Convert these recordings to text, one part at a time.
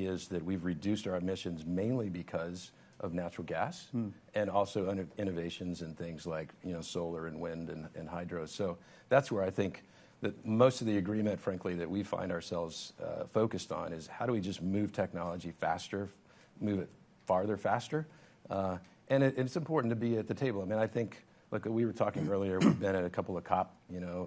is that we've reduced our emissions mainly because of natural gas and also innovations in things like solar and wind and hydro. So that's where I think that most of the agreement, frankly, that we find ourselves focused on is how do we just move technology faster, move it farther faster. And it's important to be at the table. I mean, I think, look, we were talking earlier, we've been at a couple of COP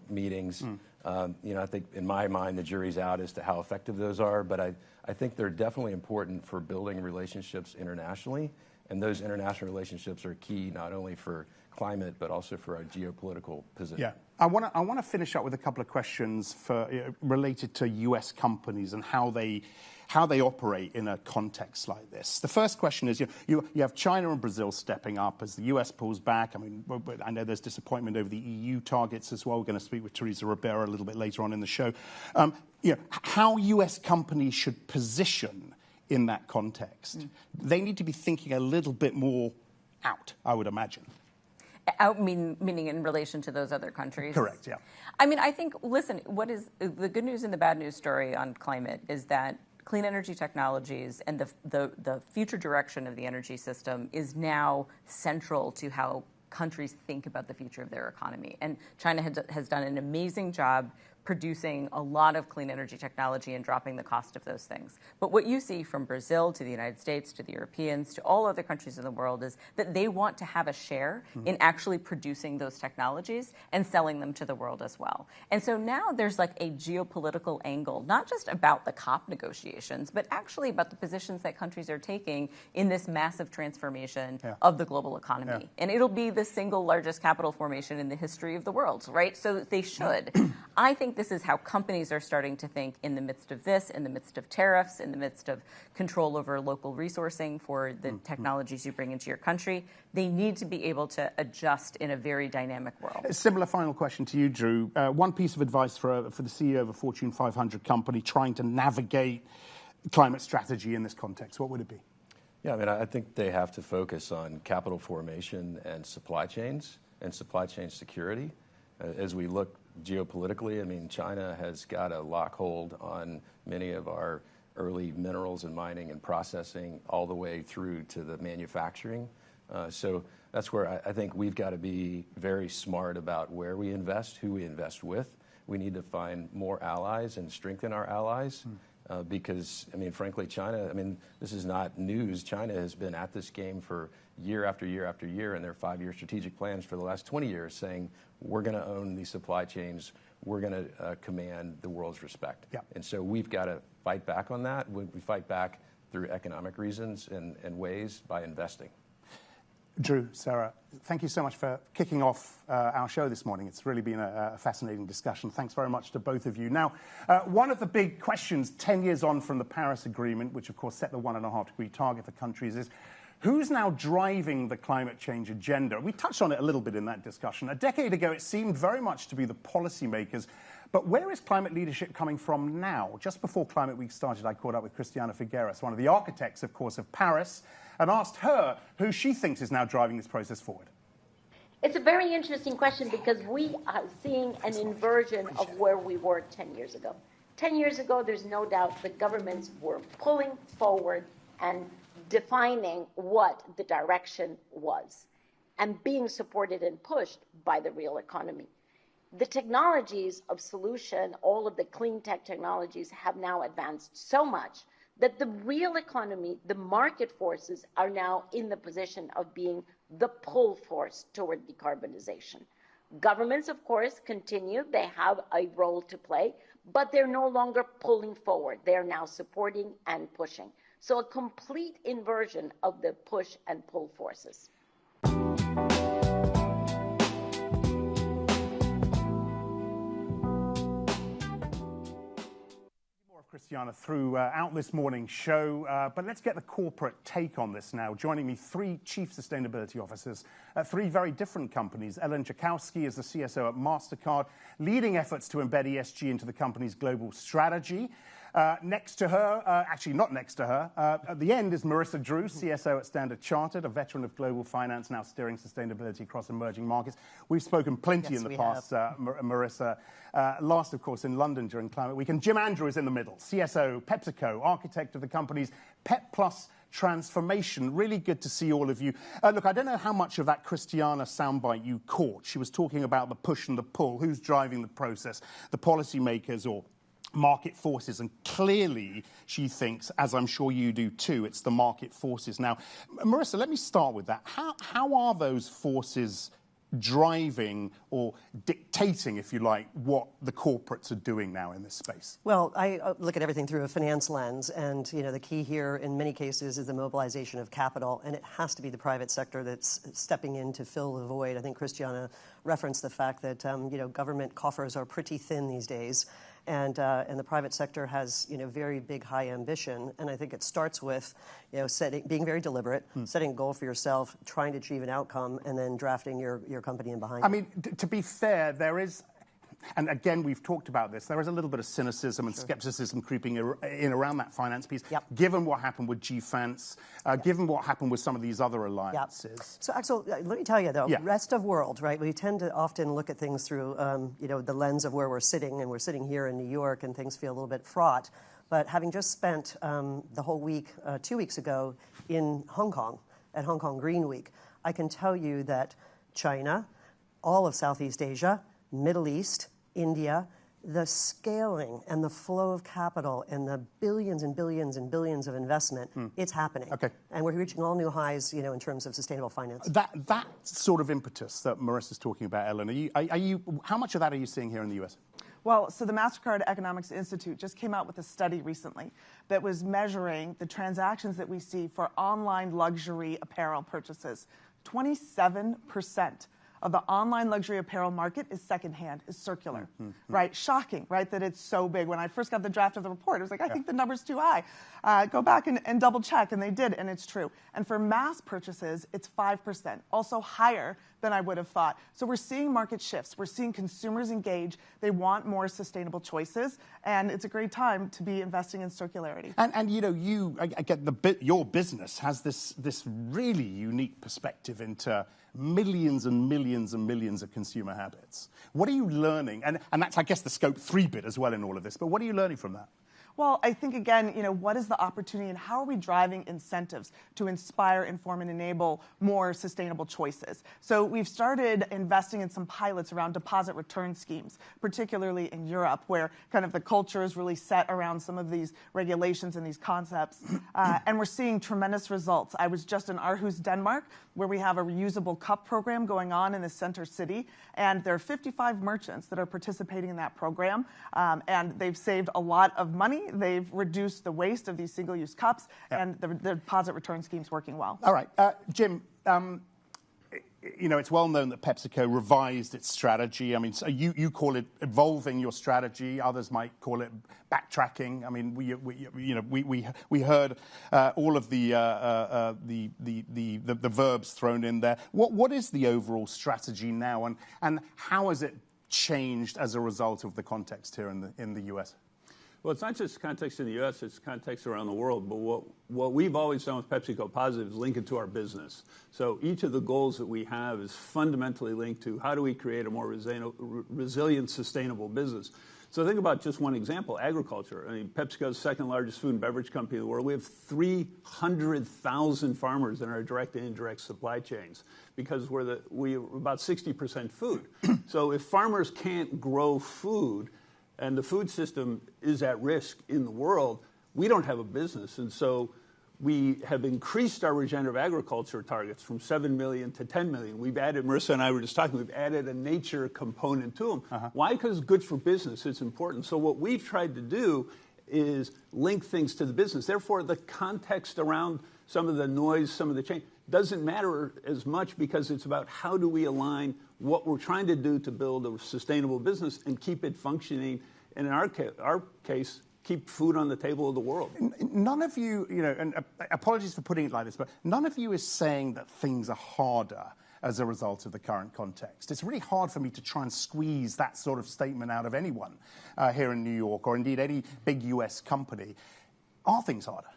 meetings. I think in my mind, the jury's out as to how effective those are, but I think they're definitely important for building relationships internationally, and those international relationships are key not only for climate, but also for our geopolitical position. Yeah, I want to finish up with a couple of questions related to U.S. companies and how they operate in a context like this. The first question is, you have China and Brazil stepping up as the U.S. pulls back. I mean, I know there's disappointment over the EU targets as well. We're going to speak with Teresa Ribera a little bit later on in the show. How U.S. companies should position in that context. They need to be thinking a little bit more out, I would imagine. Out meaning in relation to those other countries? Correct, yeah. I mean, I think, listen, what is the good news and the bad news story on climate is that clean energy technologies and the future direction of the energy system is now central to how countries think about the future of their economy. And China has done an amazing job producing a lot of clean energy technology and dropping the cost of those things. But what you see from Brazil to the United States to the Europeans to all other countries in the world is that they want to have a share in actually producing those technologies and selling them to the world as well. And so now there's like a geopolitical angle, not just about the COP negotiations, but actually about the positions that countries are taking in this massive transformation of the global economy. Yeah. And it'll be the single largest capital formation in the history of the world, right? So they should. I think this is how companies are starting to think in the midst of this, in the midst of tariffs, in the midst of control over local resourcing for the technologies you bring into your country. They need to be able to adjust in a very dynamic world. A similar final question to you, Drew. One piece of advice for the CEO of a Fortune 500 company trying to navigate climate strategy in this context, what would it be? Yeah, I mean, I think they have to focus on capital formation and supply chains and supply chain security. As we look geopolitically, I mean, China has got a lock hold on many of our early minerals and mining and processing all the way through to the manufacturing. So that's where I think we've got to be very smart about where we invest, who we invest with. We need to find more allies and strengthen our allies because, I mean, frankly, China, I mean, this is not news. China has been at this game for year after year after year, and their 5-year strategic plans for the last 20 years saying, we're going to own these supply chains. We're going to command the world's respect. Yeah. And so we've got to fight back on that. We fight back through economic reasons and ways by investing. Drew, Sarah, thank you so much for kicking off our show this morning. It's really been a fascinating discussion. Thanks very much to both of you. Now, one of the big questions 10 years on from the Paris Agreement, which of course set the 1.5-degree target for countries, is who's now driving the climate change agenda? We touched on it a little bit in that discussion. A decade ago, it seemed very much to be the policymakers. But where is climate leadership coming from now? Just before Climate Week started, I caught up with Christiana Figueres, one of the architects, of course, of Paris, and asked her who she thinks is now driving this process forward. It's a very interesting question because we are seeing an inversion of where we were 10 years ago. 10 years ago, there's no doubt the governments were pulling forward and defining what the direction was and being supported and pushed by the real economy. The technologies of solution, all of the clean tech technologies have now advanced so much that the real economy, the market forces are now in the position of being the pull force toward decarbonization. Governments, of course, continue. They have a role to play, but they're no longer pulling forward. They're now supporting and pushing. So a complete inversion of the push and pull forces. Christiana throughout this morning's show, but let's get the corporate take on this now. Joining me, 3 chief sustainability officers at 3 very different companies. Ellen Jakowski is the CSO at MasterCard, leading efforts to embed ESG into the company's global strategy. Next to her, actually not next to her, at the end is Marissa Drew, CSO at Standard Chartered, a veteran of global finance, now steering sustainability across emerging markets. We've spoken plenty in the past, Marissa. Last, of course, in London during Climate Week. And Jim Andrew is in the middle, CSO, PepsiCo, architect of the company's Pep Plus transformation. Really good to see all of you. Look, I don't know how much of that Christiana soundbite you caught. She was talking about the push and the pull. Who's driving the process? The policymakers or market forces, and clearly she thinks, as I'm sure you do too, it's the market forces. Now, Marissa, let me start with that. How are those forces driving or dictating, if you like, what the corporates are doing now in this space? Well, I look at everything through a finance lens, and the key here in many cases is the mobilization of capital, and it has to be the private sector that's stepping in to fill the void. I think Christiana referenced the fact that government coffers are pretty thin these days. And the private sector has very big, high ambition, and I think it starts with being very deliberate, setting a goal for yourself, trying to achieve an outcome, and then drafting your company in behind. I mean, to be fair, there is. And again, we've talked about this. There is a little bit of cynicism and skepticism creeping in around that finance piece, given what happened with GFANS, given what happened with some of these other alliances. So, Axel, let me tell you, though, rest of world, right? We tend to often look at things through, the lens of where we're sitting, and we're sitting here in New York, and things feel a little bit fraught. But having just spent the whole week, 2 weeks ago, in Hong Kong, at Hong Kong Green Week, I can tell you that China, all of Southeast Asia, Middle East, India, the scaling and the flow of capital and the billions and billions and billions of investment, it's happening. Okay. And we're reaching all new highs, in terms of sustainable finance. That sort of impetus that Marissa's talking about, Ellen, how much of that are you seeing here in the US? Well, so the MasterCard Economics Institute just came out with a study recently that was measuring the transactions that we see for online luxury apparel purchases. 27% of the online luxury apparel market is secondhand, is circular, right? Shocking, right, that it's so big. When I first got the draft of the report, it was like, I think the number's too high. Go back and double check, and they did, and it's true. And for mass purchases, it's 5%, also higher than I would have thought. So we're seeing market shifts. We're seeing consumers engage. They want more sustainable choices, and it's a great time to be investing in circularity. And I get your business has this really unique perspective into millions and millions and millions of consumer habits. What are you learning? And that's, I guess, the Scope 3 bit as well in all of this. But what are you learning from that? Well, I think, again, what is the opportunity and how are we driving incentives to inspire, inform, and enable more sustainable choices? So we've started investing in some pilots around deposit return schemes, particularly in Europe, where kind of the culture is really set around some of these regulations and these concepts. And we're seeing tremendous results. I was just in Aarhus, Denmark, where we have a reusable cup program going on in the center city. And there are 55 merchants that are participating in that program. And they've saved a lot of money. They've reduced the waste of these single-use cups, and the deposit return scheme's working well. All right. Jim, it's well known that PepsiCo revised its strategy. I mean, so you call it evolving your strategy. Others might call it backtracking. I mean, we heard all of the verbs thrown in there. What is the overall strategy now, and how has it changed as a result of the context here in the US? Well, it's not just context in the U.S., it's context around the world. But what we've always done with PepsiCo Positive is link it to our business. So each of the goals that we have is fundamentally linked to how do we create a more resilient, sustainable business. So think about just one example, agriculture. I mean, PepsiCo's second largest food and beverage company in the world. We have 300,000 farmers in our direct and indirect supply chains because we're about 60% food. So if farmers can't grow food, and the food system is at risk in the world, we don't have a business. And so we have increased our regenerative agriculture targets from 7 million to 10 million. We've added, Marissa and I were just talking, we've added a nature component to them. Why? Because it's good for business. It's important. So what we've tried to do is link things to the business. Therefore, the context around some of the noise, some of the change, doesn't matter as much because it's about how do we align what we're trying to do to build a sustainable business and keep it functioning, and in our case, keep food on the table of the world. None of you, and apologies for putting it like this, but none of you is saying that things are harder. as a result of the current context. It's really hard for me to try and squeeze that sort of statement out of anyone here in New York, or indeed any big US company. Are things harder?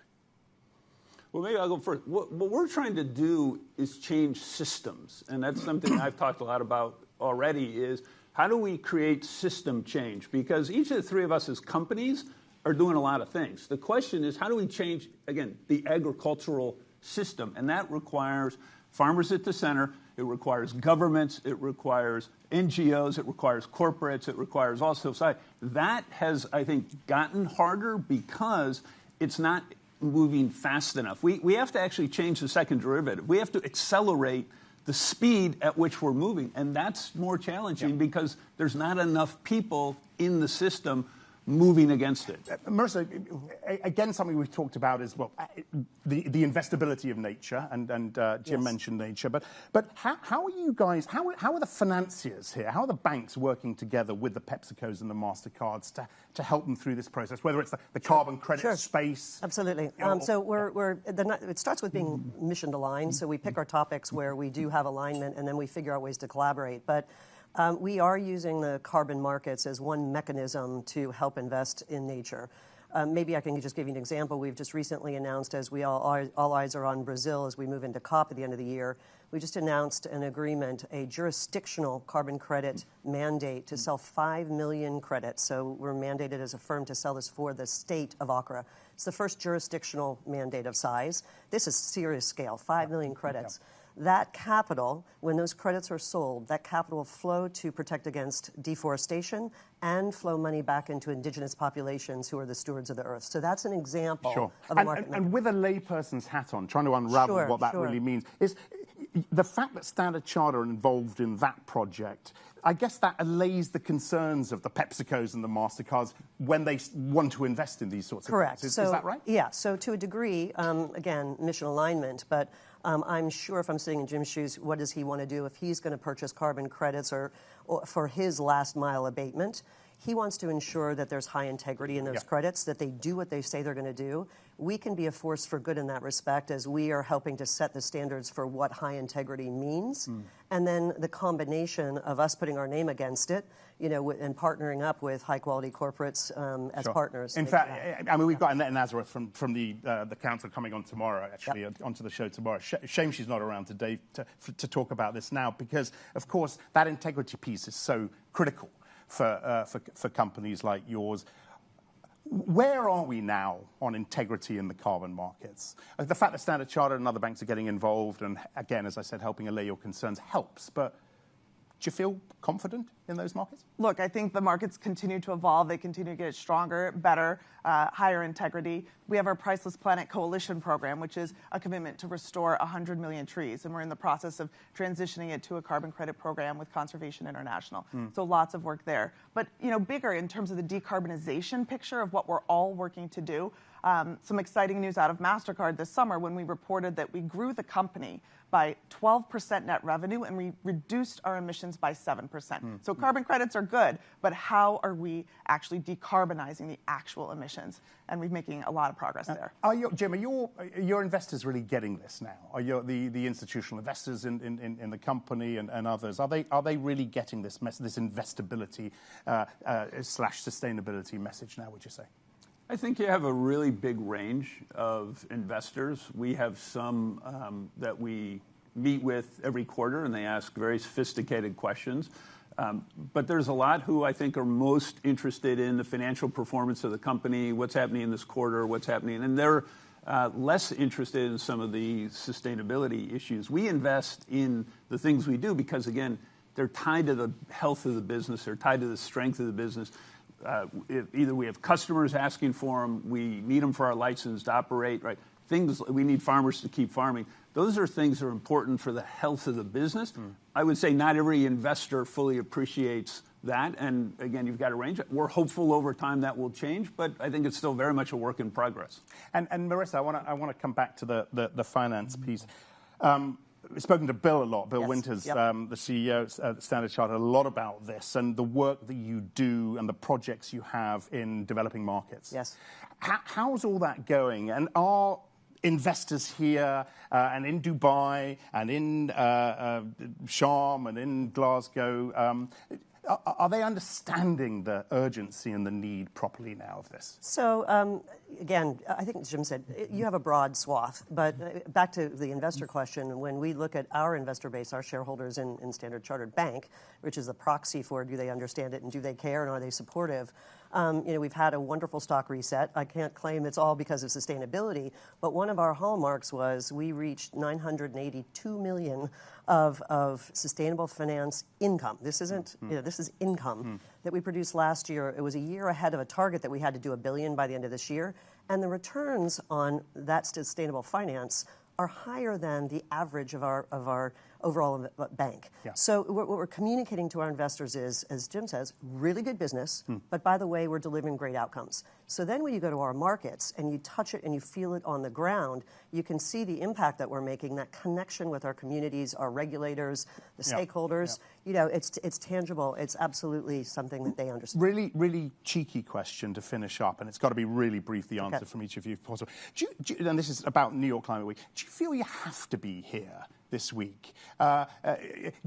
Well, maybe I'll go first. What we're trying to do is change systems, and that's something I've talked a lot about already, is how do we create system change? Because each of the three of us as companies are doing a lot of things. The question is, how do we change, again, the agricultural system? And that requires farmers at the center, it requires governments, it requires NGOs, it requires corporates, it requires all society. That has, I think, gotten harder because it's not moving fast enough. We have to actually change the second derivative. We have to accelerate the speed at which we're moving, and that's more challenging because there's not enough people in the system moving against it. Marissa, again, something we've talked about is, well, the investability of nature, and Jim mentioned nature, but how are you guys, how are the financiers here, how are the banks working together with the PepsiCos and the MasterCards to help them through this process, whether it's the carbon credit space? Absolutely. So it starts with being mission aligned, so we pick our topics where we do have alignment, and then we figure out ways to collaborate. But we are using the carbon markets as one mechanism to help invest in nature. Maybe I can just give you an example. We've just recently announced, as we all eyes are on Brazil as we move into COP at the end of the year, we just announced an agreement, a jurisdictional carbon credit mandate to sell 5 million credits. So we're mandated as a firm to sell this for the state of Accra. It's the first jurisdictional mandate of size. This is serious scale, 5 million credits. That capital, when those credits are sold, that capital will flow to protect against deforestation and flow money back into indigenous populations who are the stewards of the earth. So that's an example of a market. And with a layperson's hat on, trying to unravel what that really means, is the fact that Standard Chartered are involved in that project. I guess that allays the concerns of the PepsiCos and the MasterCards when they want to invest in these sorts of things. Is that right? Yeah. So to a degree, again, mission alignment, but I'm sure if I'm sitting in Jim's shoes, what does he want to do if he's going to purchase carbon credits or for his last mile abatement? He wants to ensure that there's high integrity in those credits, that they do what they say they're going to do. We can be a force for good in that respect as we are helping to set the standards for what high integrity means. And then the combination of us putting our name against it, you know, and partnering up with high quality corporates as partners. In fact, I mean, we've got Annette Nazareth from the council coming on tomorrow, actually, onto the show tomorrow. Shame she's not around today to talk about this now, because, of course, that integrity piece is so critical for companies like yours. Where are we now on integrity in the carbon markets? The fact that Standard Chartered and other banks are getting involved and, again, as I said, helping allay your concerns helps, but do you feel confident in those markets? Look, I think the markets continue to evolve. They continue to get stronger, better, higher integrity. We have our Priceless Planet Coalition program, which is a commitment to restore 100 million trees. And we're in the process of transitioning it to a carbon credit program with Conservation International. So lots of work there. But, you know, bigger in terms of the decarbonization picture of what we're all working to do. Some exciting news out of MasterCard this summer when we reported that we grew the company by 12% net revenue and we reduced our emissions by 7%. So carbon credits are good, but how are we actually decarbonizing the actual emissions? And we're making a lot of progress there. Jim, are your investors really getting this now? Are the institutional investors in the company and others, are they really getting this investability slash sustainability message now, would you say? I think you have a really big range of investors. We have some that we meet with every quarter, and they ask very sophisticated questions. But there's a lot who I think are most interested in the financial performance of the company, what's happening in this quarter, what's happening. And they're less interested in some of the sustainability issues. We invest in the things we do because, again, they're tied to the health of the business. They're tied to the strength of the business. Either we have customers asking for them, we need them for our license to operate, right? Things we need farmers to keep farming. Those are things that are important for the health of the business. I would say not every investor fully appreciates that, and again, you've got a range. We're hopeful over time that will change, but I think it's still very much a work in progress. And Marissa, I want to come back to the finance piece. We've spoken to Bill a lot, Bill Winters, the CEO at Standard Chartered, a lot about this and the work that you do and the projects you have in developing markets. Yes. How's all that going? And are investors here and in Dubai and in Sharm and in Glasgow, are they understanding the urgency and the need properly now of this? So, again, I think Jim said, you have a broad swath. But back to the investor question, when we look at our investor base, our shareholders in Standard Chartered Bank, which is a proxy for do they understand it and do they care and are they supportive, we've had a wonderful stock reset. I can't claim it's all because of sustainability, but one of our hallmarks was we reached $982 million of sustainable finance income. This isn't, this is income that we produced last year. It was a year ahead of a target that we had to do $1 billion by the end of this year. And the returns on that sustainable finance are higher than the average of our overall bank. Yeah. So what we're communicating to our investors is, as Jim says, really good business, but by the way, we're delivering great outcomes. So then when you go to our markets and you touch it and you feel it on the ground, you can see the impact that we're making, that connection with our communities, our regulators, the stakeholders. Yeah. It's tangible. It's absolutely something that they understand. Really, really cheeky question to finish up, and it's got to be really brief, the answer from each of you if possible. And this is about New York Climate Week. Do you feel you have to be here this week? Do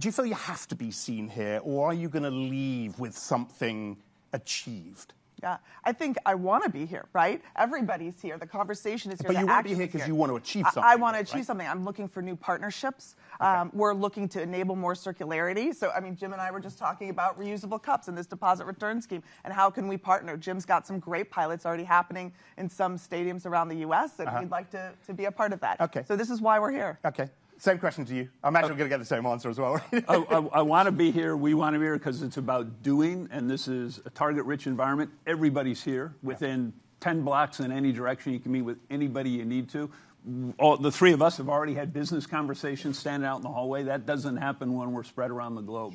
you feel you have to be seen here, or are you going to leave with something achieved? Yeah, I think I want to be here, right? Everybody's here. The conversation is here. But you want to be here because you want to achieve something. I want to achieve something. I'm looking for new partnerships. Okay. We're looking to enable more circularity. So, I mean, Jim and I were just talking about reusable cups and this deposit return scheme and how can we partner. Jim's got some great pilots already happening in some stadiums around the U.S. and we'd like to be a part of that. Okay. So this is why we're here. Okay. Same question to you. I imagine we're going to get the same answer as well. I want to be here. We want to be here because it's about doing, and this is a target-rich environment. Everybody's here. Within 10 blocks in any direction, you can meet with anybody you need to. The three of us have already had business conversations standing out in the hallway. That doesn't happen when we're spread around the globe.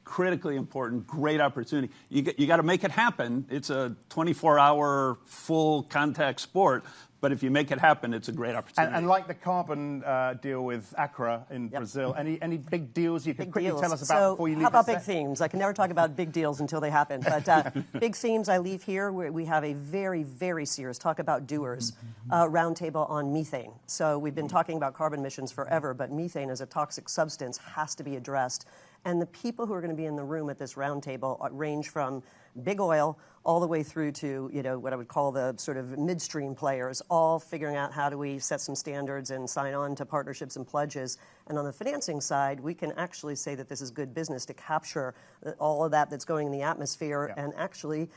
Critically important, great opportunity. You got to make it happen. It's a 24-hour full contact sport. But if you make it happen, it's a great opportunity. And like the carbon deal with Accra in Brazil, any big deals you can quickly tell us about before you leave? How about big themes? I can never talk about big deals until they happen. But big themes, I leave here. We have a very, very serious talk about doers roundtable on methane. So we've been talking about carbon emissions forever, but methane as a toxic substance has to be addressed. And the people who are going to be in the room at this roundtable range from big oil all the way through to, what I would call the sort of midstream players, all figuring out how do we set some standards and sign on to partnerships and pledges. And on the financing side, we can actually say that this is good business to capture all of that's going in the atmosphere. And actually,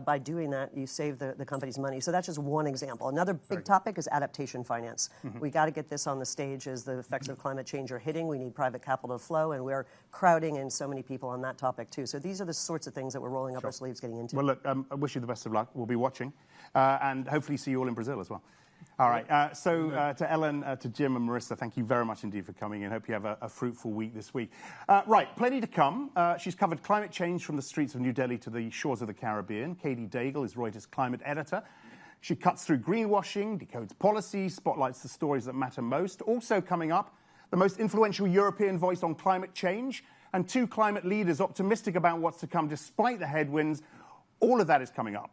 by doing that, you save the company's money. So that's just one example. Another big topic is adaptation finance. We got to get this on the stage as the effects of climate change are hitting. We need private capital to flow, and we're crowding in so many people on that topic, too. So these are the sorts of things that we're rolling up our sleeves getting into. Well, look, I wish you the best of luck. We'll be watching. And hopefully see you all in Brazil as well. All right. To Ellen, to Jim and Marissa, thank you very much indeed for coming in. Hope you have a fruitful week this week. Right, plenty to come. She's covered climate change from the streets of New Delhi to the shores of the Caribbean. Katy Daigle is Reuters climate editor. She cuts through greenwashing, decodes policy, spotlights the stories that matter most. Also coming up, the most influential European voice on climate change and two climate leaders optimistic about what's to come despite the headwinds. All of that is coming up.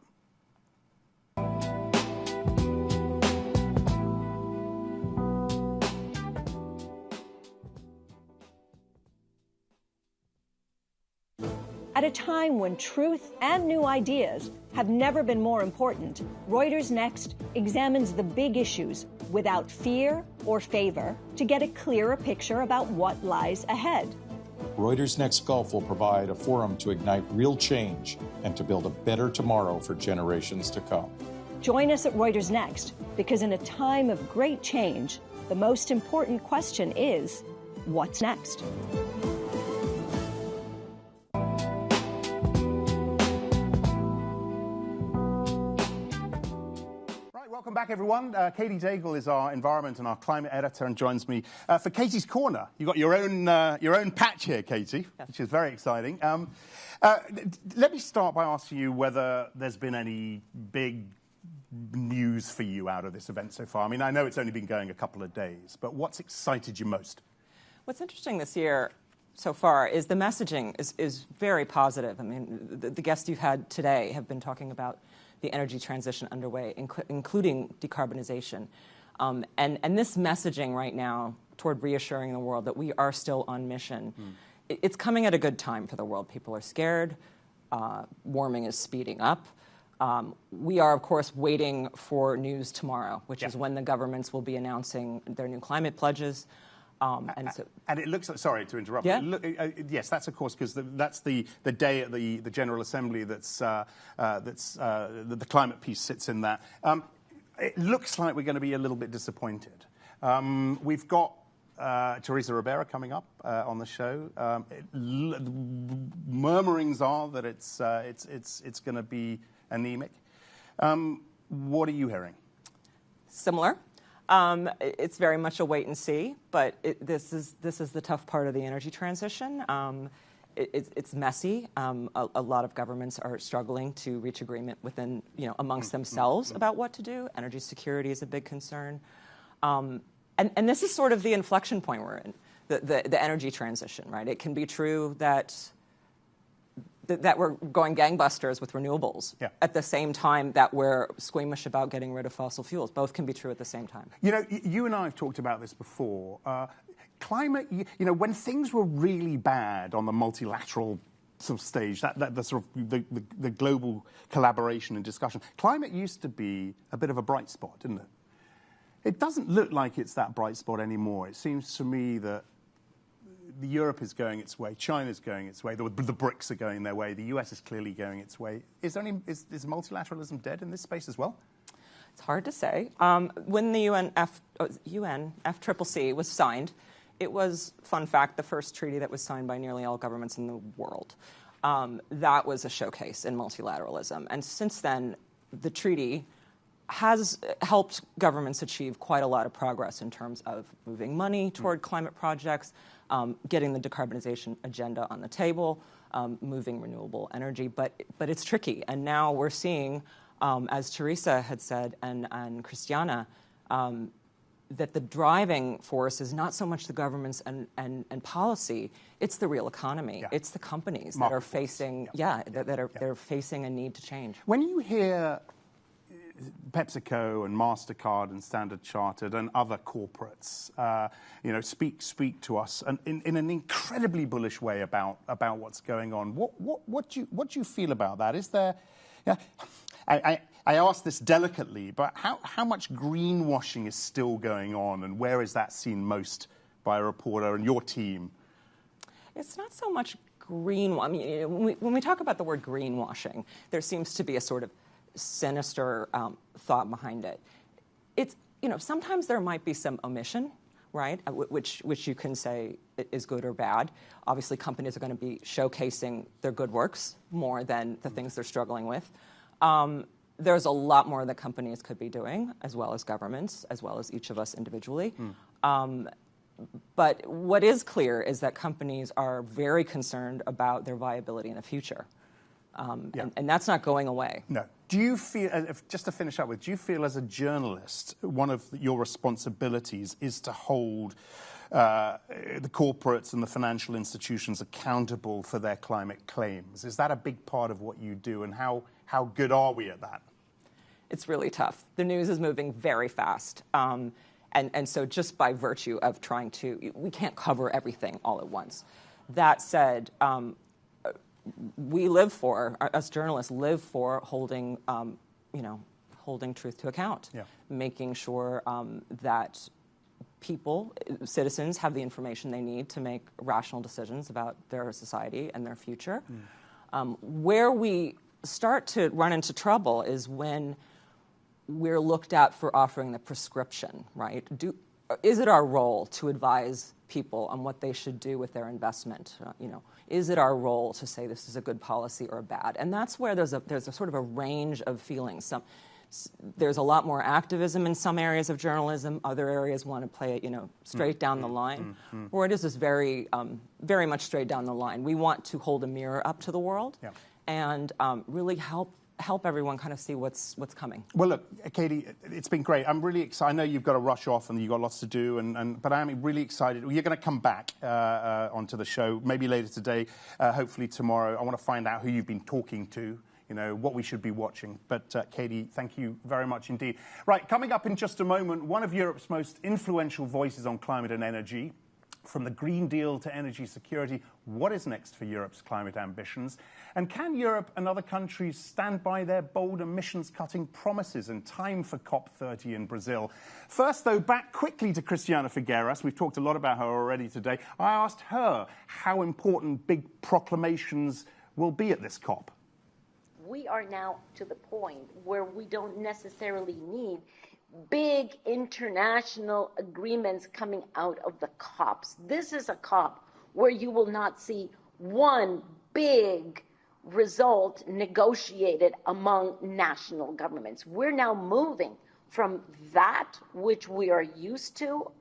At a time when truth and new ideas have never been more important, Reuters Next examines the big issues without fear or favor to get a clearer picture about what lies ahead. Reuters Next Gulf will provide a forum to ignite real change and to build a better tomorrow for generations to come. Join us at Reuters Next, because in a time of great change, the most important question is, what's next? Welcome back, everyone. Katy Daigle is our environment and our climate editor and joins me for Katy's Corner. You've got your own patch here, Katy, which is very exciting. Let me start by asking you whether there's been any big news for you out of this event so far. I mean, I know it's only been going a couple of days, but what's excited you most? What's interesting this year so far is the messaging is very positive. I mean, the guests you've had today have been talking about the energy transition underway, including decarbonization. And this messaging right now toward reassuring the world that we are still on mission, it's coming at a good time for the world. People are scared. Warming is speeding up. We are, of course, waiting for news tomorrow, which is when the governments will be announcing their new climate pledges. And it looks like, sorry to interrupt. Yeah. Yes, that's of course because that's the day at the General Assembly that's the climate piece sits in that. It looks like we're going to be a little bit disappointed. We've got Teresa Ribera coming up on the show. Murmurings are that it's going to be anemic. What are you hearing? Similar. It's very much a wait and see, but this is the tough part of the energy transition. It's messy. A lot of governments are struggling to reach agreement within, amongst themselves about what to do. Energy security is a big concern. And this is sort of the inflection point we're in, the energy transition, right? It can be true that we're going gangbusters with renewables at the same time that we're squeamish about getting rid of fossil fuels. Both can be true at the same time. You and I have talked about this before. Climate, when things were really bad on the multilateral sort of stage, the sort of the global collaboration and discussion, climate used to be a bit of a bright spot, didn't it? It doesn't look like it's that bright spot anymore. It seems to me that Europe is going its way, China's going its way, the BRICS are going their way, the US is clearly going its way. Is multilateralism dead in this space as well? It's hard to say. When the UNFCCC was signed, it was, fun fact, the first treaty that was signed by nearly all governments in the world. That was a showcase in multilateralism. And since then, the treaty has helped governments achieve quite a lot of progress in terms of moving money toward climate projects, getting the decarbonization agenda on the table, moving renewable energy. But it's tricky. And now we're seeing, as Teresa had said and Christiana, that the driving force is not so much the governments and policy, it's the real economy. Yeah. It's the companies that are facing, they're facing a need to change. When you hear PepsiCo and MasterCard and Standard Chartered and other corporates, speak to us and in an incredibly bullish way about what's going on. What do you feel about that? Is there? I ask this delicately, but how much greenwashing is still going on, and where is that seen most by a reporter and your team? It's not so much greenwashing. I mean, when we talk about the word greenwashing, there seems to be a sort of sinister thought behind it. It's, sometimes there might be some omission, right, which you can say is good or bad. Obviously, companies are going to be showcasing their good works more than the things they're struggling with. There's a lot more that companies could be doing, as well as governments, as well as each of us individually. But what is clear is that companies are very concerned about their viability in the future. And that's not going away. No. Do you feel, just to finish up with, do you feel as a journalist, one of your responsibilities is to hold the corporates and the financial institutions accountable for their climate claims? Is that a big part of what you do, and how good are we at that? It's really tough. The news is moving very fast. And so just by virtue of trying to, we can't cover everything all at once. That said, we live for, us journalists live for holding, holding truth to account, making sure that people, citizens, have the information they need to make rational decisions about their society and their future. Where we start to run into trouble is when we're looked at for offering the prescription, right? Is it our role to advise people on what they should do with their investment? Is it our role to say this is a good policy or a bad? And that's where there's a sort of a range of feelings. There's a lot more activism in some areas of journalism. Other areas want to play it, straight down the line. Or it is just very, very much straight down the line. We want to hold a mirror up to the world and really help everyone kind of see what's coming. Well, look, Katy, it's been great. I'm really excited. I know you've got to rush off and you've got lots to do, but I'm really excited. You're going to come back onto the show, maybe later today, hopefully tomorrow. I want to find out who you've been talking to. what we should be watching. But Katy, thank you very much indeed. Right, coming up in just a moment, one of Europe's most influential voices on climate and energy. From the Green Deal to energy security, what is next for Europe's climate ambitions? And can Europe and other countries stand by their bold emissions-cutting promises in time for COP30 in Brazil? First, though, back quickly to Christiana Figueras. We've talked a lot about her already today. I asked her how important big proclamations will be at this COP. We are now to the point where we don't necessarily need big international agreements coming out of the COPs. This is a COP where you will not see one big result negotiated among national governments. We're now moving from that, which we are used to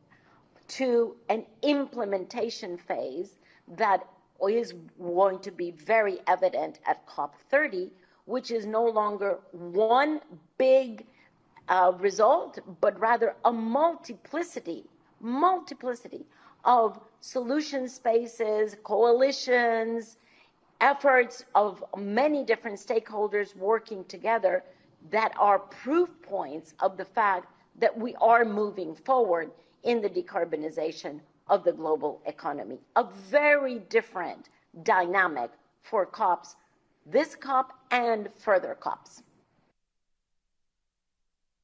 an implementation phase that is going to be very evident at COP30, which is no longer one big result, but rather a multiplicity of solution spaces, coalitions, efforts of many different stakeholders working together that are proof points of the fact that we are moving forward in the decarbonization of the global economy. A very different dynamic for COPs, this COP and further COPs.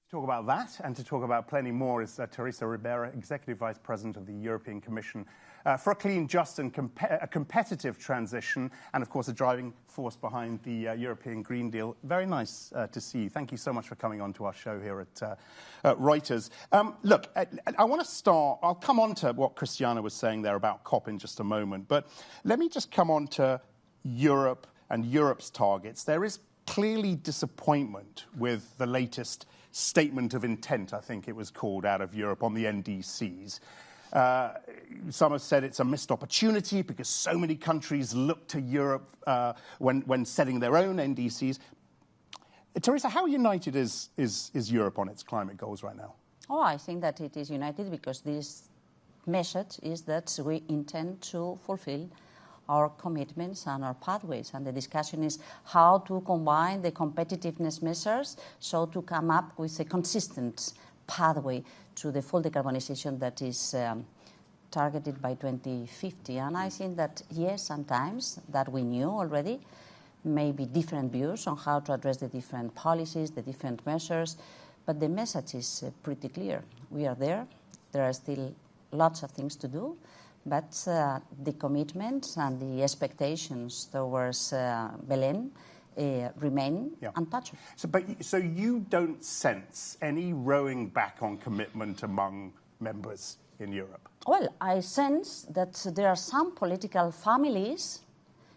To talk about that and to talk about plenty more is Teresa Ribera, Executive Vice President of the European Commission for a clean, just and competitive transition, and of course a driving force behind the European Green Deal. Very nice to see you. Thank you so much for coming on to our show here at Reuters. Look, I want to start, I'll come on to what Christiana was saying there about COP in just a moment, but let me just come on to Europe and Europe's targets. There is clearly disappointment with the latest statement of intent, I think it was called, out of Europe on the NDCs. Some have said it's a missed opportunity because so many countries look to Europe when setting their own NDCs. Teresa, how united is Europe on its climate goals right now? Oh, I think that it is united because this message is that we intend to fulfill our commitments and our pathways. And the discussion is how to combine the competitiveness measures so to come up with a consistent pathway to the full decarbonization that is targeted by 2050. And I think that, yes, sometimes that we knew already, maybe different views on how to address the different policies, the different measures, but the message is pretty clear. We are there. There are still lots of things to do. But the commitments and the expectations towards Belém remain untouchable. So you don't sense any rowing back on commitment among members in Europe? Well, I sense that there are some political families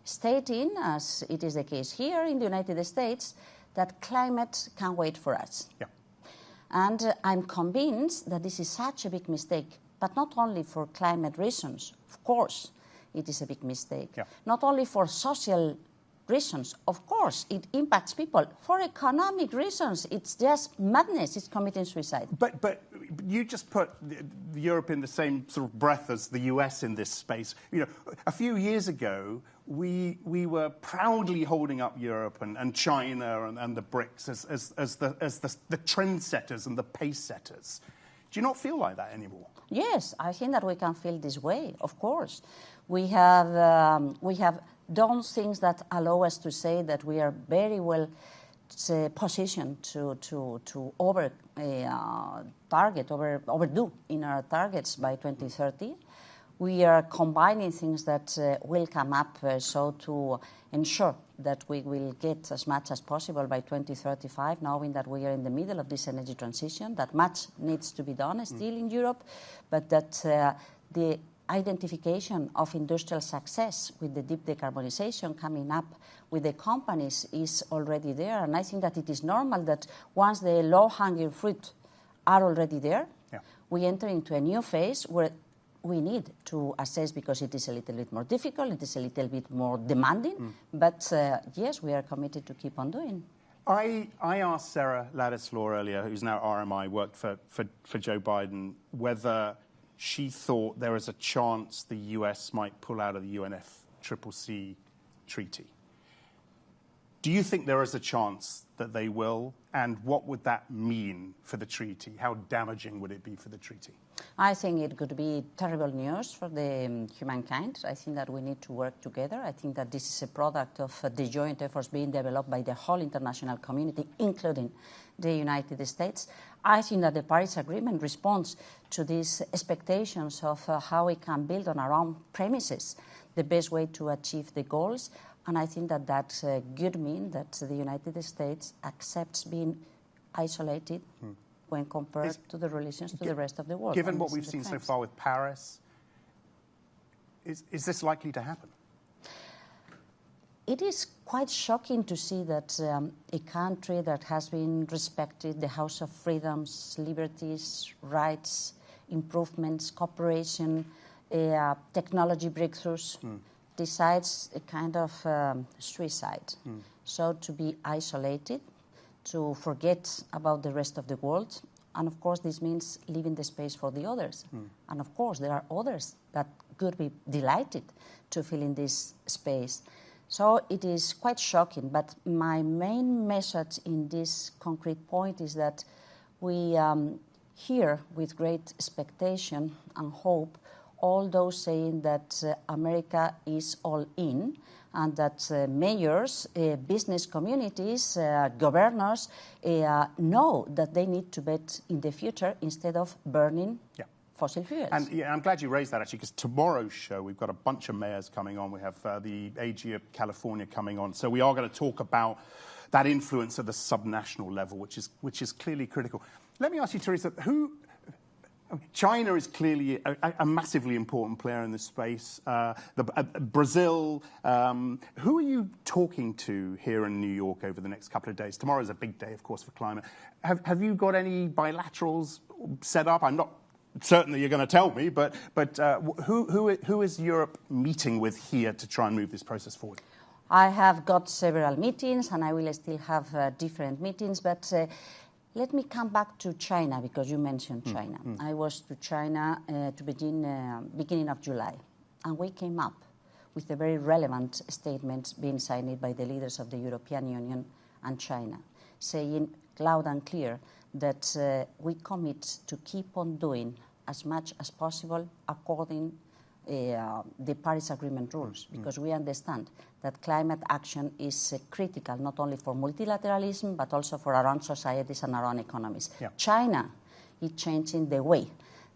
stating, as it is the case here in the United States, that climate can wait for us. Yeah. And I'm convinced that this is such a big mistake. But not only for climate reasons, of course, it is a big mistake. Yeah. Not only for social reasons, of course, it impacts people. For economic reasons, it's just madness. It's committing suicide. But you just put Europe in the same sort of breath as the US in this space. A few years ago, we were proudly holding up Europe and China and the BRICS as the trendsetters and the pace setters. Do you not feel like that anymore? Yes, I think that we can feel this way, of course. We have done things that allow us to say that we are very well positioned to overdo in our targets by 2030. We are combining things that will come up so to ensure that we will get as much as possible by 2035, knowing that we are in the middle of this energy transition, that much needs to be done still in Europe, but that the identification of industrial success with the deep decarbonization coming up with the companies is already there. And I think that it is normal that once the low-hanging fruit are already there, we enter into a new phase where we need to assess, because it is a little bit more difficult, it is a little bit more demanding, but yes, we are committed to keep on doing. I asked Sarah Ladislaw earlier, who's now RMI, worked for Joe Biden, whether she thought there was a chance the US might pull out of the UNFCCC treaty. Do you think there is a chance that they will? And what would that mean for the treaty? How damaging would it be for the treaty? I think it could be terrible news for the humankind. I think that we need to work together. I think that this is a product of the joint efforts being developed by the whole international community, including the United States. I think that the Paris Agreement responds to these expectations of how we can build on our own premises the best way to achieve the goals. And I think that that could mean that the United States accepts being isolated when compared to the relations to the rest of the world. Given what we've seen so far with Paris, is this likely to happen? It is quite shocking to see that a country that has been respected, the House of Freedoms, liberties, rights, improvements, cooperation, technology breakthroughs, decides a kind of suicide. So to be isolated, to forget about the rest of the world, and of course this means leaving the space for the others. And of course there are others that could be delighted to fill in this space. So it is quite shocking, but my main message in this concrete point is that we hear with great expectation and hope all those saying that America is all in, and that mayors, business communities, governors know that they need to bet in the future instead of burning fossil fuels. And I'm glad you raised that, actually, because tomorrow's show, we've got a bunch of mayors coming on. We have the AG of California coming on. So we are going to talk about that influence at the subnational level, which is clearly critical. Let me ask you, Teresa, China is clearly a massively important player in this space. Brazil. Who are you talking to here in New York over the next couple of days? Tomorrow is a big day, of course, for climate. Have you got any bilaterals set up? I'm not certain that you're going to tell me, but who is Europe meeting with here to try and move this process forward? I have got several meetings, and I will still have different meetings, but let me come back to China, because you mentioned China. I was to China to beginning of July, and we came up with a very relevant statement being signed by the leaders of the European Union and China, saying loud and clear that we commit to keep on doing as much as possible according the Paris Agreement rules, because we understand that climate action is critical not only for multilateralism but also for our own societies and our own economies. China is changing the way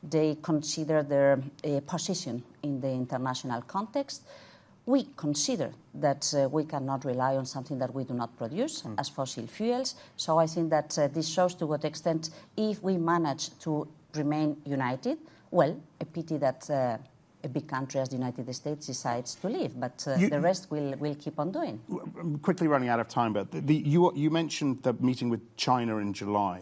they consider their position in the international context. We consider that we cannot rely on something that we do not produce as fossil fuels. So I think that this shows to what extent, if we manage to remain united, well, a pity that a big country as the United States decides to leave, but the rest will keep on doing. Quickly running out of time, but you mentioned the meeting with China in July.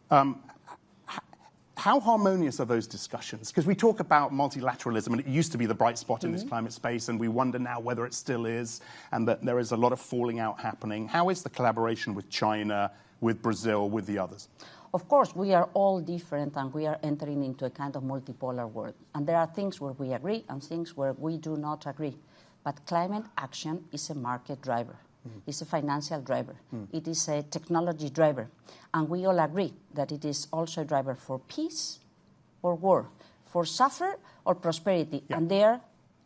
How harmonious are those discussions? Because we talk about multilateralism, and it used to be the bright spot in this climate space, and we wonder now whether it still is, and that there is a lot of falling out happening. How is the collaboration with China, with Brazil, with the others? Of course, we are all different, and we are entering into a kind of multipolar world. And there are things where we agree and things where we do not agree. But climate action is a market driver. It's a financial driver. It is a technology driver. And we all agree that it is also a driver for peace or war, for suffer or prosperity. And there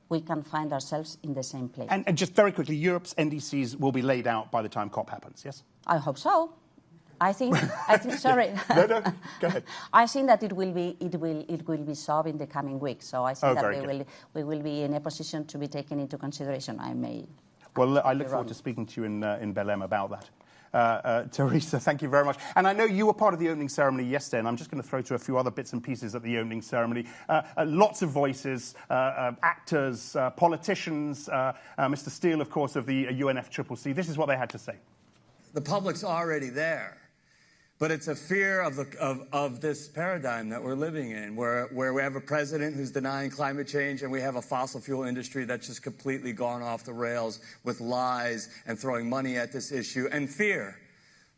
we can find ourselves in the same place. And just very quickly, Europe's NDCs will be laid out by the time COP happens, yes? I hope so. I think. Sorry. No, go ahead. I think that it will be solved in the coming weeks. So I think that we will be in a position to be taken into consideration. I may. Well, I look forward to speaking to you in Belém about that. Teresa, thank you very much. And I know you were part of the opening ceremony yesterday, and I'm just going to throw to a few other bits and pieces at the opening ceremony. Lots of voices, actors, politicians, Mr. Steele, of course, of the UNFCCC. This is what they had to say. The public's already there. But it's a fear of this paradigm that we're living in, where we have a president who's denying climate change, and we have a fossil fuel industry that's just completely gone off the rails with lies and throwing money at this issue and fear.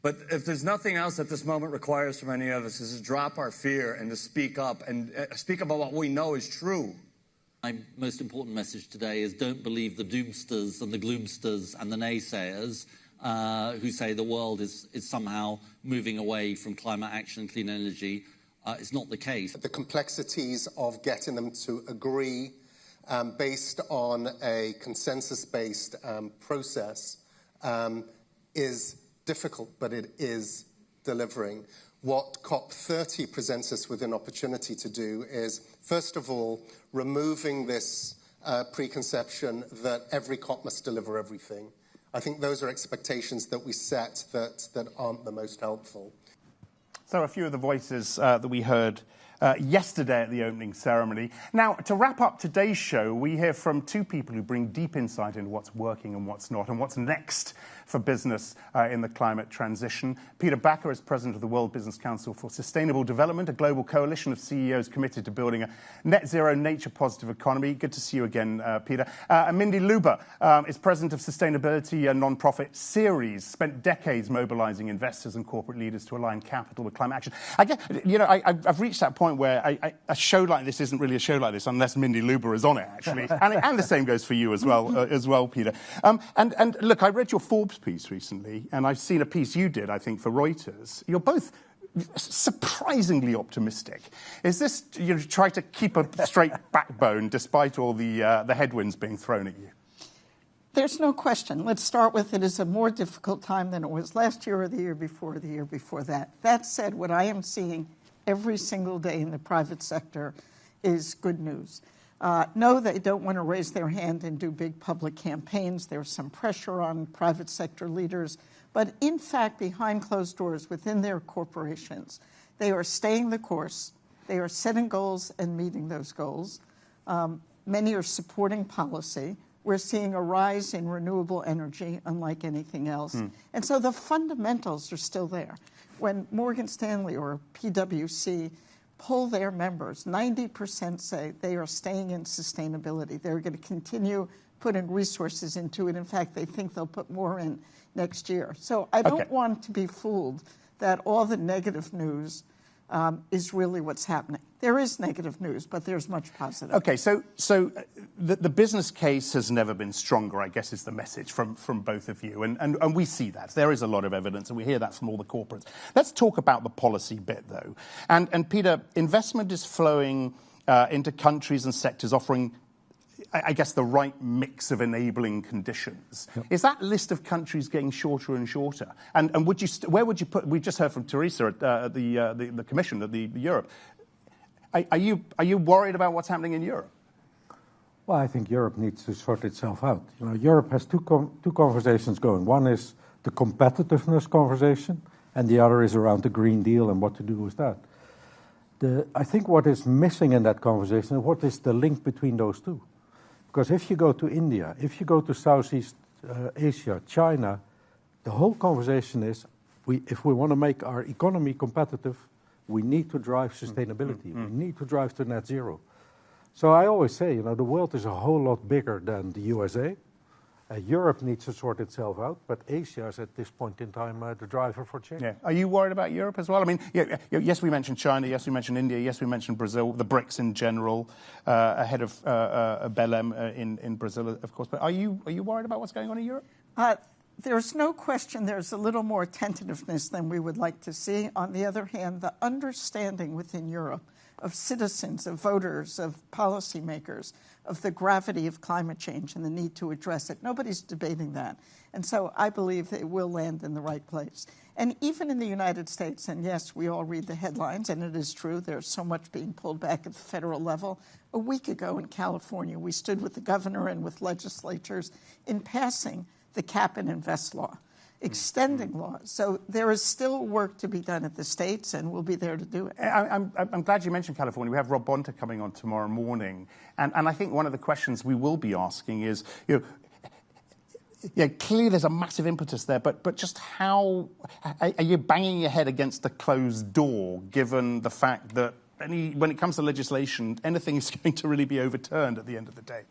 But if there's nothing else that this moment requires from any of us, is to drop our fear and to speak up and speak about what we know is true. My most important message today is don't believe the doomsters and the gloomsters and the naysayers. who say the world is somehow moving away from climate action and clean energy. It's not the case. The complexities of getting them to agree based on a consensus-based process is difficult, but it is delivering. What COP30 presents us with an opportunity to do is, first of all, removing this preconception that every COP must deliver everything. I think those are expectations that we set that aren't the most helpful. So a few of the voices that we heard yesterday at the opening ceremony. Now, to wrap up today's show, we hear from two people who bring deep insight into what's working and what's not, and what's next for business in the climate transition. Peter Backer is president of the World Business Council for Sustainable Development, a global coalition of CEOs committed to building a net zero, nature-positive economy. Good to see you again, Peter. And Mindy Luber is president of sustainability non-profit Ceres, spent decades mobilizing investors and corporate leaders to align capital with climate action. I guess, I've reached that point where a show like this isn't really a show like this unless Mindy Luber is on it, actually. and the same goes for you as well, Peter. And look, I read your Forbes piece recently, and I've seen a piece you did, I think, for Reuters. You're both surprisingly optimistic. Is this you try to keep a straight backbone despite all the headwinds being thrown at you? There's no question. Let's start with it is a more difficult time than it was last year or the year before that. That said, what I am seeing every single day in the private sector is good news. No, they don't want to raise their hand and do big public campaigns. There's some pressure on private sector leaders. But in fact, behind closed doors within their corporations, they are staying the course. They are setting goals and meeting those goals. Many are supporting policy. We're seeing a rise in renewable energy, unlike anything else. And so the fundamentals are still there. When Morgan Stanley or PwC poll their members, 90% say they are staying in sustainability. They're going to continue putting resources into it. In fact, they think they'll put more in next year. So I don't want to be fooled that all the negative news is really what's happening. There is negative news, but there's much positive. Okay, so the business case has never been stronger, I guess, is the message from both of you. And we see that. There is a lot of evidence, and we hear that from all the corporates. Let's talk about the policy bit, though. And Peter, investment is flowing into countries and sectors offering, I guess, the right mix of enabling conditions. Yep. Is that list of countries getting shorter and shorter? And where would you put? We just heard from Teresa at the Commission at the Europe. Are you worried about what's happening in Europe? Well, I think Europe needs to sort itself out. Europe has two conversations going. One is the competitiveness conversation, and the other is around the Green Deal and what to do with that. I think what is missing in that conversation is what is the link between those two. Because if you go to India, if you go to Southeast Asia, China, the whole conversation is if we want to make our economy competitive, we need to drive sustainability. We need to drive to net zero. So I always say, the world is a whole lot bigger than the USA. Europe needs to sort itself out, but Asia is at this point in time the driver for change. Yeah. Are you worried about Europe as well? I mean, yes, we mentioned China, yes, we mentioned India, yes, we mentioned Brazil, the BRICS in general, ahead of Belém in Brazil, of course. But are you worried about what's going on in Europe? There's no question there's a little more tentativeness than we would like to see. On the other hand, the understanding within Europe of citizens, of voters, of policymakers, of the gravity of climate change and the need to address it. Nobody's debating that. And so I believe that it will land in the right place. And even in the United States, and yes, we all read the headlines, and it is true, there's so much being pulled back at the federal level. A week ago in California, we stood with the governor and with legislatures in passing the cap and invest law, extending laws. So there is still work to be done at the states, and we'll be there to do it. I'm glad you mentioned California. We have Rob Bonta coming on tomorrow morning. And I think one of the questions we will be asking is, clearly there's a massive impetus there, but just how are you banging your head against the closed door, given the fact that when it comes to legislation, anything is going to really be overturned at the end of the day?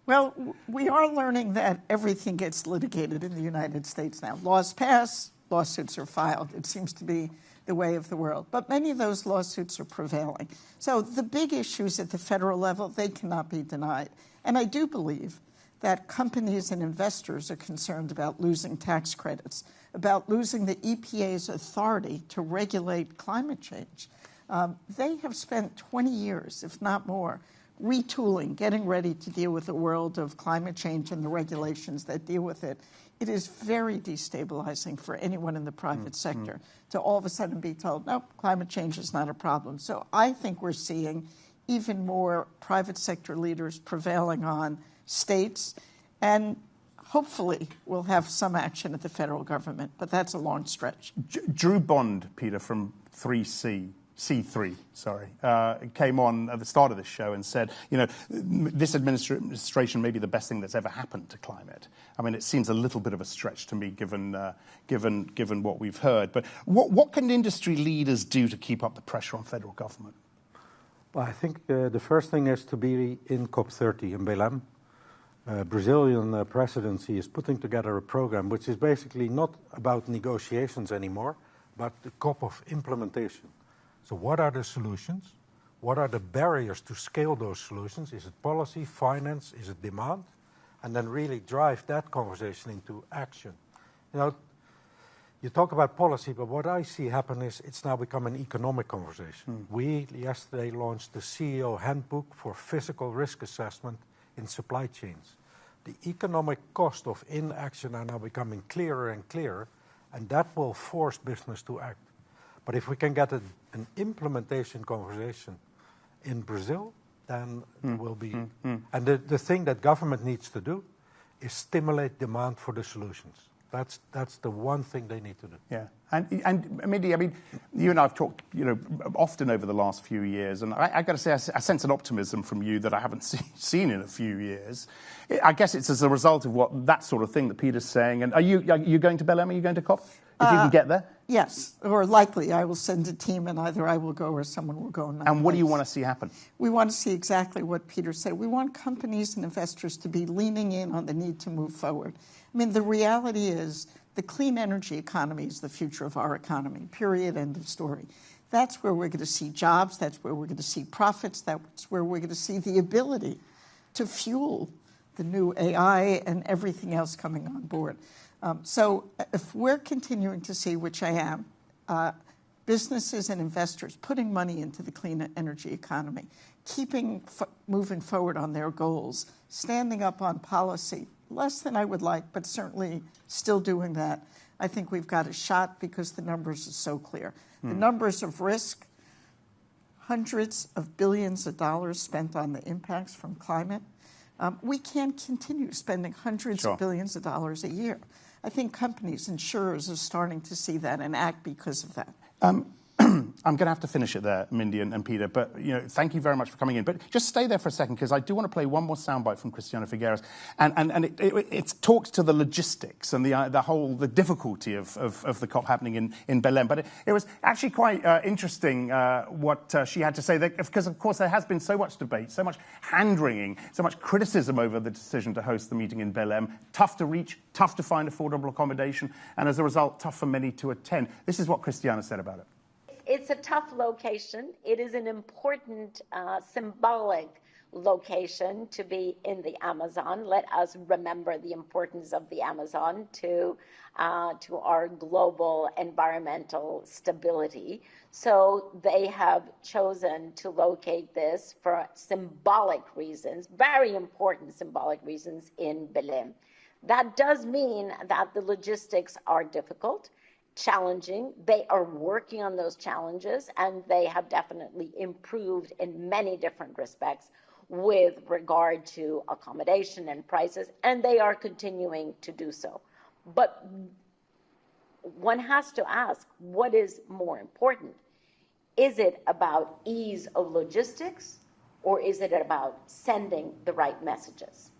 Well, we are learning that everything gets litigated in the United States now. Laws pass, lawsuits are filed. It seems to be the way of the world. But many of those lawsuits are prevailing. So the big issues at the federal level, they cannot be denied. And I do believe that companies and investors are concerned about losing tax credits, about losing the EPA's authority to regulate climate change. They have spent 20 years, if not more, retooling, getting ready to deal with the world of climate change and the regulations that deal with it. It is very destabilizing for anyone in the private sector to all of a sudden be told, no, climate change is not a problem. So I think we're seeing even more private sector leaders prevailing on states, and hopefully we'll have some action at the federal government, but that's a long stretch. Drew Bond, Peter, from C3, came on at the start of this show and said, this administration may be the best thing that's ever happened to climate. I mean, it seems a little bit of a stretch to me, given what we've heard. But what can industry leaders do to keep up the pressure on federal government? Well, I think the first thing is to be in COP30 in Belém. Brazilian presidency is putting together a program which is basically not about negotiations anymore, but the COP of implementation. So what are the solutions? What are the barriers to scale those solutions? Is it policy, finance, is it demand? And then really drive that conversation into action. You talk about policy, but what I see happen is it's now become an economic conversation. We yesterday launched the CEO Handbook for Physical Risk Assessment in Supply Chains. The economic cost of inaction are now becoming clearer and clearer, and that will force business to act. But if we can get an implementation conversation in Brazil, then it will be... And the thing that government needs to do is stimulate demand for the solutions. That's the one thing they need to do. Yeah, and Mindy, I mean, you and I have talked, often over the last few years, and I got to say, I sense an optimism from you that I haven't seen in a few years. I guess it's as a result of that sort of thing that Peter's saying. And are you going to Belém? Are you going to COP? If you can get there? Yes, or likely I will send a team, and either I will go or someone will go. And what do you want to see happen? We want to see exactly what Peter said. We want companies and investors to be leaning in on the need to move forward. I mean, the reality is the clean energy economy is the future of our economy, period, end of story. That's where we're going to see jobs. That's where we're going to see profits. That's where we're going to see the ability to fuel the new AI and everything else coming on board. So if we're continuing to see, which I am, businesses and investors putting money into the clean energy economy, moving forward on their goals, standing up on policy, less than I would like, but certainly still doing that, I think we've got a shot because the numbers are so clear. The numbers of risk, hundreds of billions of dollars spent on the impacts from climate. We can't continue spending hundreds of billions of dollars a year. I think companies, insurers are starting to see that and act because of that. I'm going to have to finish it there, Mindy and Peter, but thank you very much for coming in. But just stay there for a second, because I do want to play one more soundbite from Cristiana Figueres, and it talks to the logistics and the difficulty of the COP happening in Belém. But it was actually quite interesting what she had to say, because of course there has been so much debate, so much hand-wringing, so much criticism over the decision to host the meeting in Belém. Tough to reach, tough to find affordable accommodation, and as a result, tough for many to attend. This is what Cristiana said about it. It's a tough location. It is an important symbolic location to be in the Amazon. Let us remember the importance of the Amazon to our global environmental stability. So they have chosen to locate this for symbolic reasons, very important symbolic reasons, in Belém. That does mean that the logistics are difficult, challenging. They are working on those challenges, and they have definitely improved in many different respects with regard to accommodation and prices, and they are continuing to do so. But one has to ask, what is more important? Is it about ease of logistics, or is it about sending the right messages?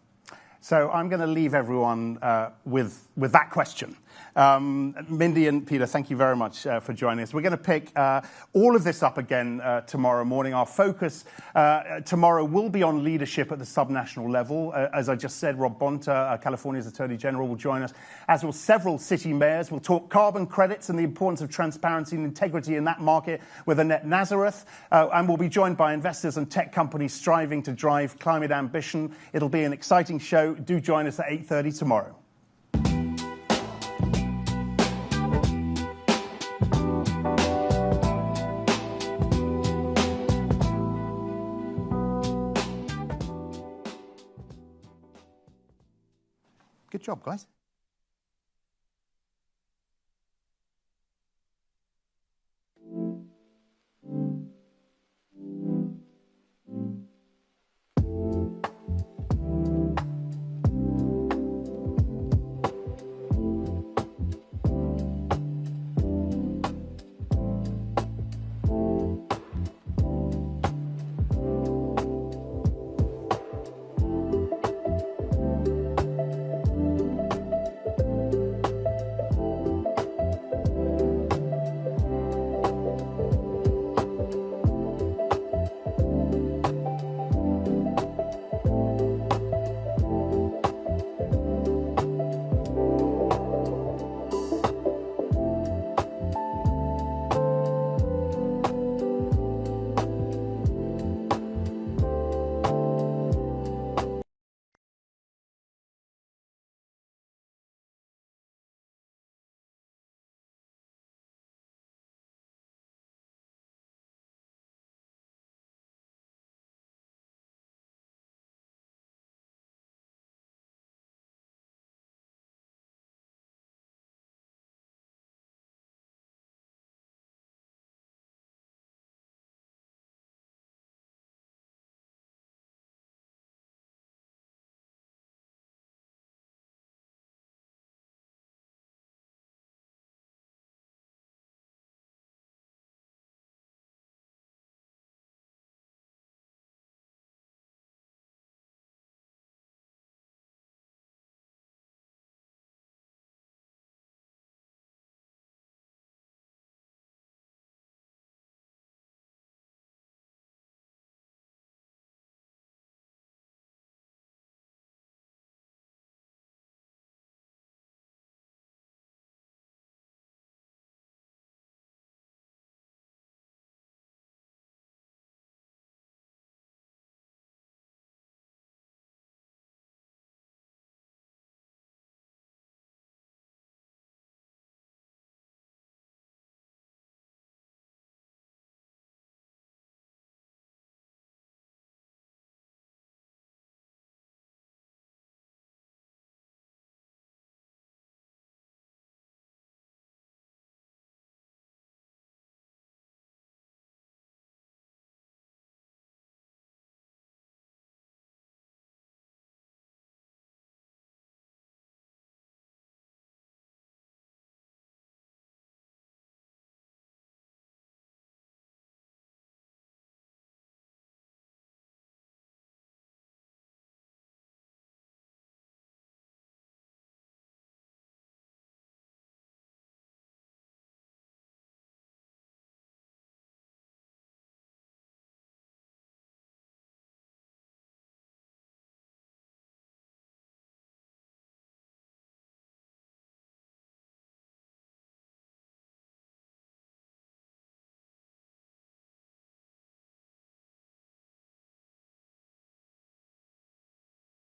So I'm going to leave everyone with that question. Mindy and Peter, thank you very much for joining us. We're going to pick all of this up again tomorrow morning. Our focus tomorrow will be on leadership at the subnational level. As I just said, Rob Bonta, California's Attorney General, will join us, as will several city mayors. We'll talk carbon credits and the importance of transparency and integrity in that market with Annette Nazareth. And we'll be joined by investors and tech companies striving to drive climate ambition. It'll be an exciting show. Do join us at 8:30 tomorrow. Good job, guys.